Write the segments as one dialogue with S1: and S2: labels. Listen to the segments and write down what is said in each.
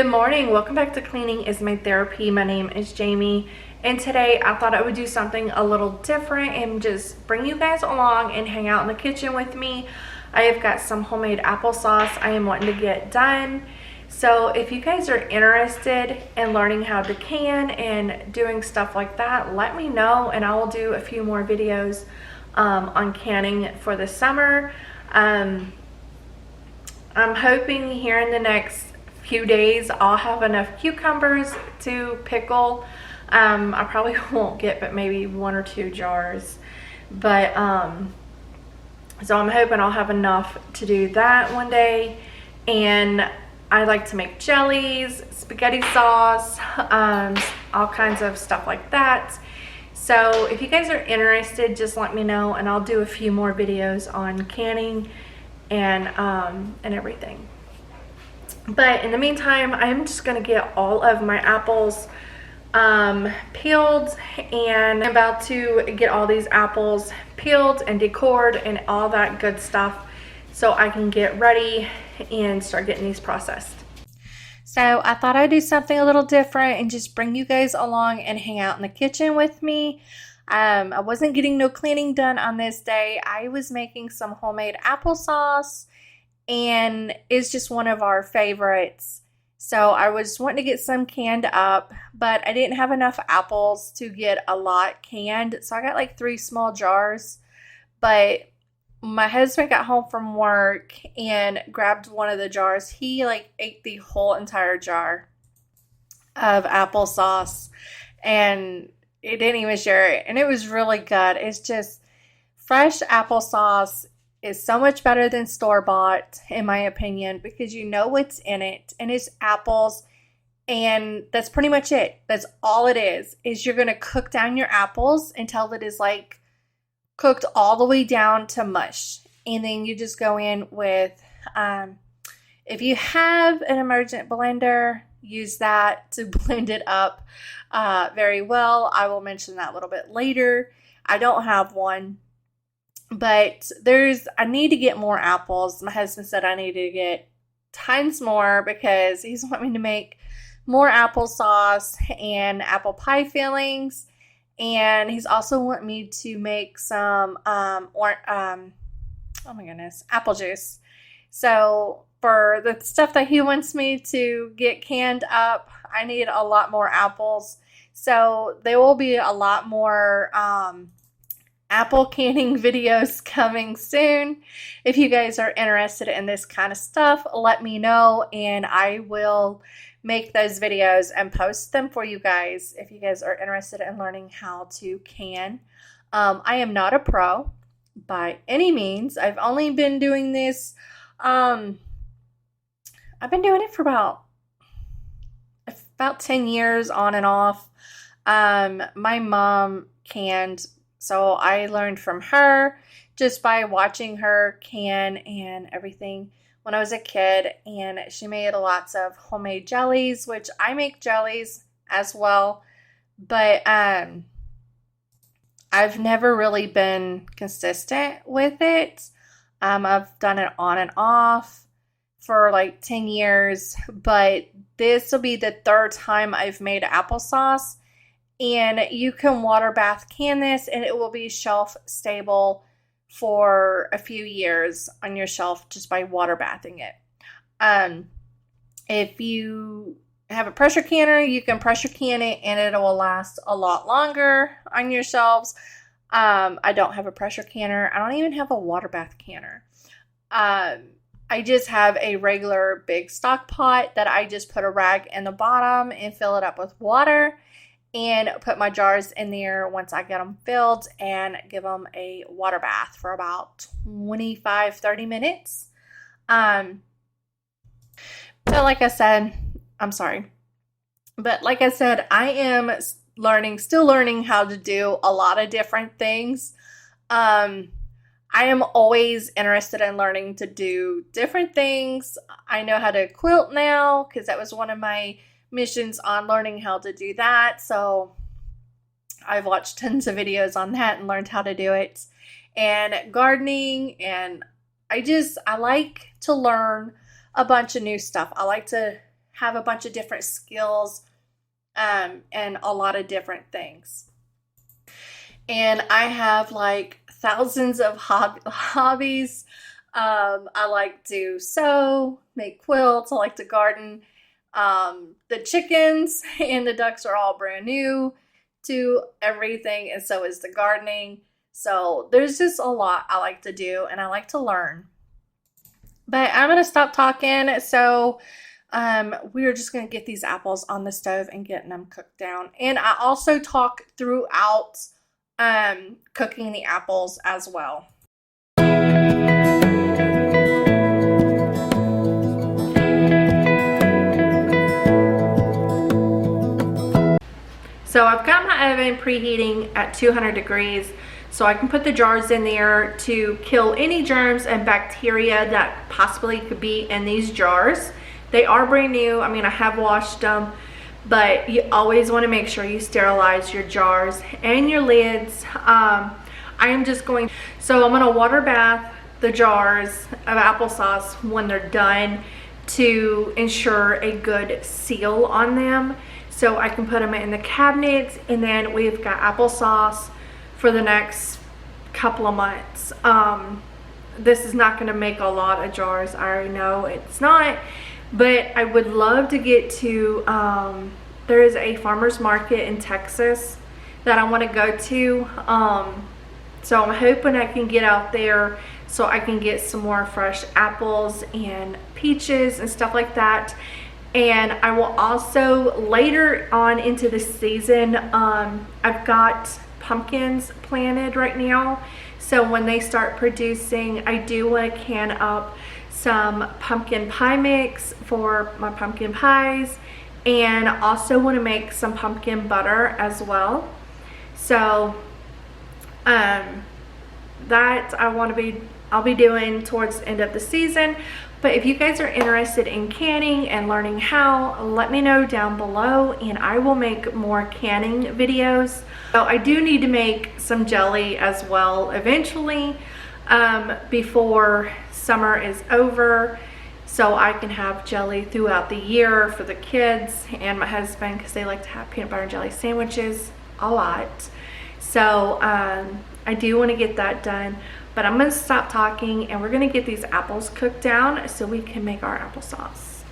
S1: Good morning. Welcome back to Cleaning is My Therapy. My name is Jamie, and today I thought I would do something a little different and just bring you guys along and hang out in the kitchen with me. I have got some homemade applesauce I am wanting to get done. So if you guys are interested in learning how to can and doing stuff like that, let me know and I will do a few more videos on canning for the summer. I'm hoping here in the next few days I'll have enough cucumbers to pickle. I probably won't get but maybe 1 or 2 jars, but so I'm hoping I'll have enough to do that one day. And I like to make jellies, spaghetti sauce, all kinds of stuff like that. So if you guys are interested, just let me know and I'll do a few more videos on canning and everything. But in the meantime, I'm just gonna get all of my apples peeled, and I'm about to get all these apples peeled and decored and all that good stuff so I can get ready and start getting these processed. So I thought I'd do something a little different and just bring you guys along and hang out in the kitchen with me. I wasn't getting no cleaning done on this day. I was making some homemade applesauce, and it's just one of our favorites. So I was wanting to get some canned up, but I didn't have enough apples to get a lot canned. So I got like 3 small jars, but my husband got home from work and grabbed one of the jars. He like ate the whole entire jar of applesauce and it didn't even share it. And it was really good. It's just fresh applesauce is so much better than store-bought, in my opinion, because you know what's in it, and it's apples, and that's pretty much it. That's all it is you're going to cook down your apples until it is like cooked all the way down to mush, and then you just go in with, if you have an emergent blender, use that to blend it up very well. I will mention that a little bit later. I don't have one. But I need to get more apples. My husband said I need to get tons more because he's wanting me to make more applesauce and apple pie fillings. And he's also wanting me to make some, oh my goodness, apple juice. So for the stuff that he wants me to get canned up, I need a lot more apples. So there will be a lot more, apple canning videos coming soon. If you guys are interested in this kind of stuff, let me know and I will make those videos and post them for you guys if you guys are interested in learning how to can. I am not a pro by any means. I've only been doing this, I've been doing it for about 10 years on and off. My mom canned, so I learned from her just by watching her can and everything when I was a kid. And she made lots of homemade jellies, which I make jellies as well. But I've never really been consistent with it. I've done it on and off for like 10 years. But this will be the 3rd time I've made applesauce. And you can water bath can this and it will be shelf stable for a few years on your shelf just by water bathing it. If you have a pressure canner, you can pressure can it and it will last a lot longer on your shelves. I don't have a pressure canner. I don't even have a water bath canner. I just have a regular big stock pot that I just put a rag in the bottom and fill it up with water. And put my jars in there once I get them filled and give them a water bath for about 25-30 minutes. So like I said, I am still learning how to do a lot of different things. I am always interested in learning to do different things. I know how to quilt now because that was one of my missions on learning how to do that. So I've watched tons of videos on that and learned how to do it. And gardening, and I like to learn a bunch of new stuff. I like to have a bunch of different skills and a lot of different things. And I have like thousands of hobbies. I like to sew, make quilts, I like to garden. The chickens and the ducks are all brand new to everything, and so is the gardening. So there's just a lot I like to do, and I like to learn. But I'm gonna stop talking. So we're just gonna get these apples on the stove and getting them cooked down. And I also talk throughout cooking the apples as well. So I've got my oven preheating at 200 degrees so I can put the jars in there to kill any germs and bacteria that possibly could be in these jars. They are brand new. I mean, I have washed them, but you always want to make sure you sterilize your jars and your lids. I'm just going, so I'm going to water bath the jars of applesauce when they're done to ensure a good seal on them, so I can put them in the cabinets. And then we've got applesauce for the next couple of months. This is not going to make a lot of jars, I already know it's not, but I would love to get to, there is a farmer's market in Texas that I want to go to. So I'm hoping I can get out there so I can get some more fresh apples and peaches and stuff like that. And I will also, later on into the season, I've got pumpkins planted right now. So when they start producing, I do want to can up some pumpkin pie mix for my pumpkin pies, and also want to make some pumpkin butter as well. So that I'll be doing towards the end of the season. But if you guys are interested in canning and learning how, let me know down below and I will make more canning videos. So I do need to make some jelly as well eventually, before summer is over, so I can have jelly throughout the year for the kids and my husband, because they like to have peanut butter and jelly sandwiches a lot. So I do want to get that done. But I'm going to stop talking and we're going to get these apples cooked down so we can make our applesauce.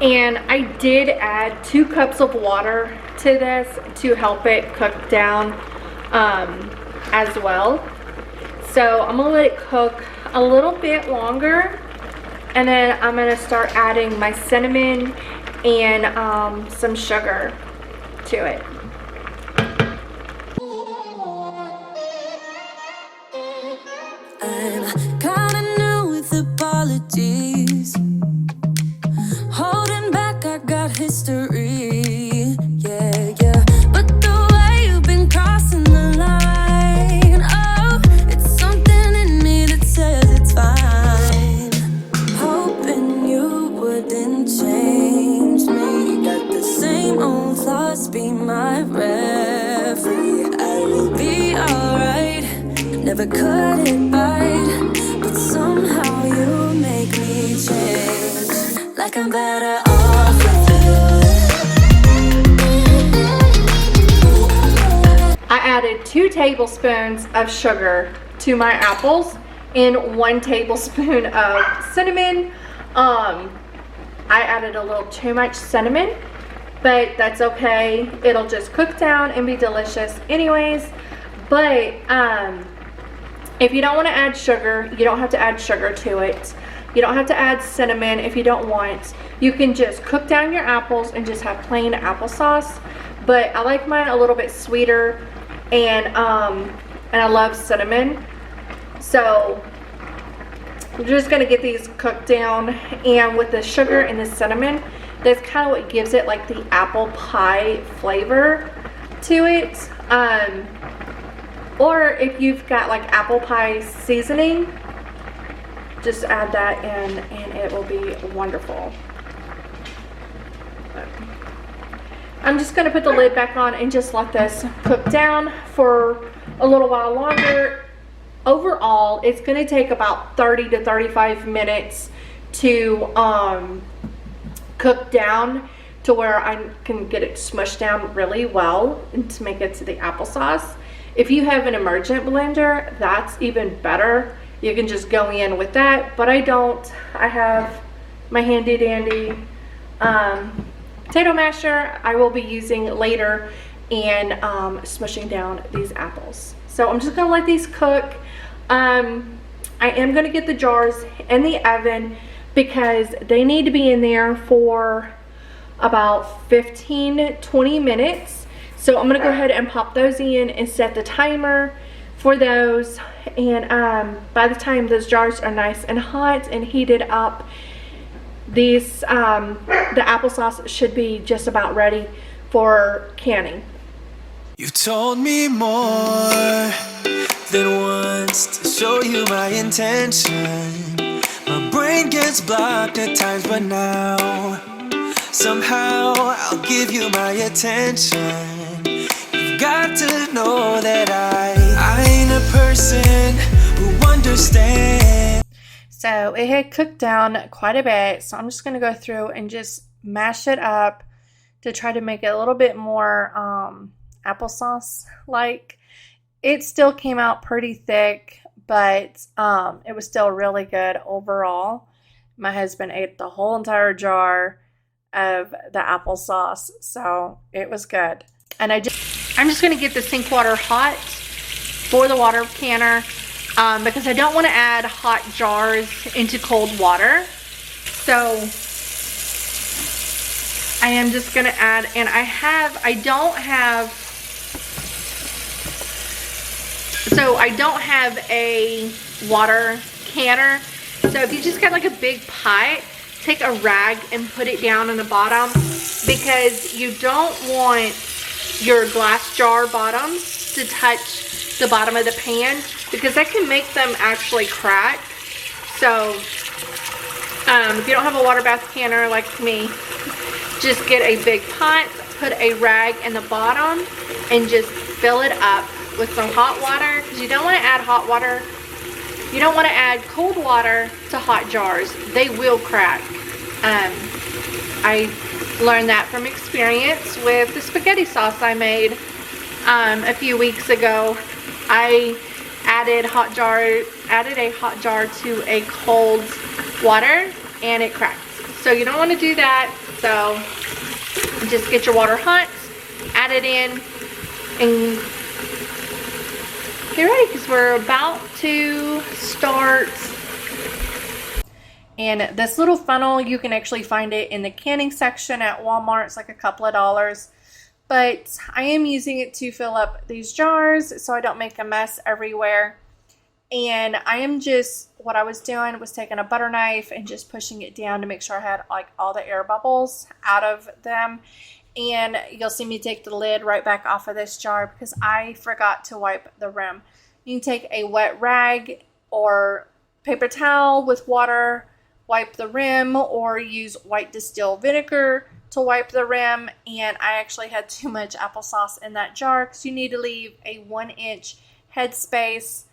S1: And I did add 2 cups of water to this to help it cook down as well. So I'm going to let it cook a little bit longer. And then I'm going to start adding my cinnamon and some sugar to it.
S2: I'm kinda new with apologies. Holding back, I got history. Yeah, yeah. But the way you've been crossing the line, oh, it's something in me that says it's fine. Hoping you wouldn't change me. Got the same old thoughts, be my referee. I will be alright. Never cut it right, but somehow you make me change. Like I'm better off with you.
S1: I added 2 tablespoons of sugar to my apples and 1 tablespoon of cinnamon. I added a little too much cinnamon, but that's okay. It'll just cook down and be delicious anyways. But if you don't want to add sugar, you don't have to add sugar to it. You don't have to add cinnamon if you don't want. You can just cook down your apples and just have plain applesauce. But I like mine a little bit sweeter, and I love cinnamon. So I'm just gonna get these cooked down, and with the sugar and the cinnamon, that's kind of what gives it like the apple pie flavor to it. Or if you've got like apple pie seasoning, just add that in and it will be wonderful. I'm just gonna put the lid back on and just let this cook down for a little while longer. Overall, it's gonna take about 30 to 35 minutes to cook down to where I can get it smushed down really well and to make it to the applesauce. If you have an emergent blender, that's even better. You can just go in with that, but I don't. I have my handy dandy potato masher I will be using later and smushing down these apples. So I'm just gonna let these cook. I am gonna get the jars in the oven because they need to be in there for about 15-20 minutes. So I'm gonna go ahead and pop those in and set the timer for those. And by the time those jars are nice and hot and heated up, these the applesauce should be just about ready for canning.
S3: You told me more than once to show you my intention. My brain gets blocked at times, but now somehow I'll give you my attention. You've got to know that I ain't a person who understands.
S1: So it had cooked down quite a bit, so I'm just going to go through and just mash it up to try to make it a little bit more applesauce like. It still came out pretty thick, but it was still really good overall. My husband ate the whole entire jar of the applesauce, so it was good. And I'm just going to get the sink water hot for the water canner because I don't want to add hot jars into cold water. So I am just going to add, and I don't have a water canner. So if you just got like a big pot, take a rag and put it down on the bottom, because you don't want your glass jar bottoms to touch the bottom of the pan, because that can make them actually crack. So if you don't have a water bath canner like me, just get a big pot, put a rag in the bottom, and just fill it up with some hot water, because you don't want to add hot water. You don't want to add cold water to hot jars. They will crack. I learned that from experience with the spaghetti sauce I made a few weeks ago. I added a hot jar to a cold water and it cracked. So you don't want to do that. So just get your water hot, add it in, and get ready, because we're about to start. And this little funnel, you can actually find it in the canning section at Walmart. It's like a couple of dollars. But I am using it to fill up these jars so I don't make a mess everywhere. And what I was doing was taking a butter knife and just pushing it down to make sure I had like all the air bubbles out of them. And you'll see me take the lid right back off of this jar because I forgot to wipe the rim. You can take a wet rag or paper towel with water, wipe the rim, or use white distilled vinegar to wipe the rim. And I actually had too much applesauce in that jar, because you need to leave a 1-inch headspace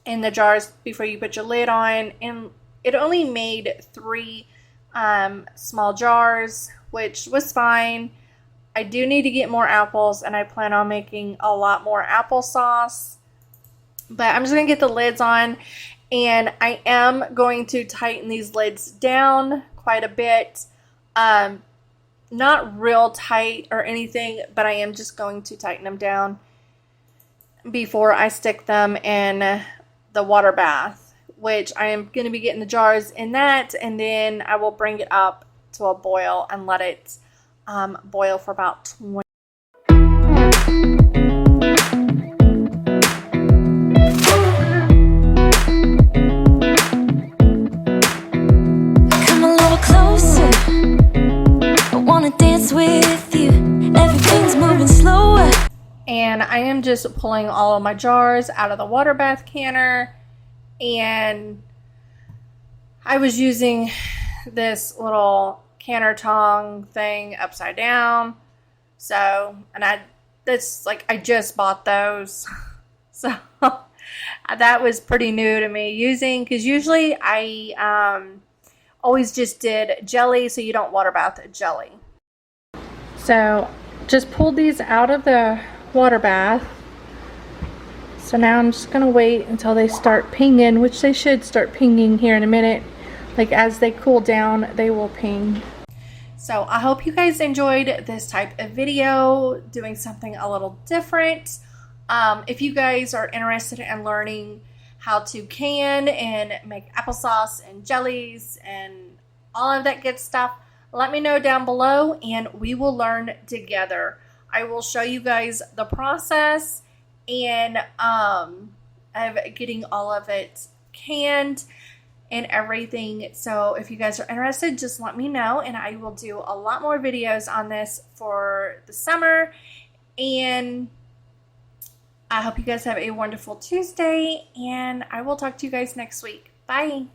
S1: in the jars before you put your lid on. And it only made 3 small jars, which was fine. I do need to get more apples, and I plan on making a lot more applesauce. But I'm just going to get the lids on, and I am going to tighten these lids down quite a bit. Not real tight or anything, but I am just going to tighten them down before I stick them in the water bath, which I am going to be getting the jars in that, and then I will bring it up to a boil and let it boil for about 20.
S2: Come a little closer. I wanna dance with you. Everything's moving slower.
S1: And I am just pulling all of my jars out of the water bath canner, and I was using this little canner tong thing upside down. So, and I just bought those. So that was pretty new to me using, because usually I always just did jelly, so you don't water bath jelly. So just pulled these out of the water bath. So now I'm just gonna wait until they start pinging, which they should start pinging here in a minute. Like as they cool down, they will ping. So I hope you guys enjoyed this type of video, doing something a little different. If you guys are interested in learning how to can and make applesauce and jellies and all of that good stuff, let me know down below and we will learn together. I will show you guys the process and of getting all of it canned and everything. So if you guys are interested, just let me know and I will do a lot more videos on this for the summer. And I hope you guys have a wonderful Tuesday, and I will talk to you guys next week. Bye.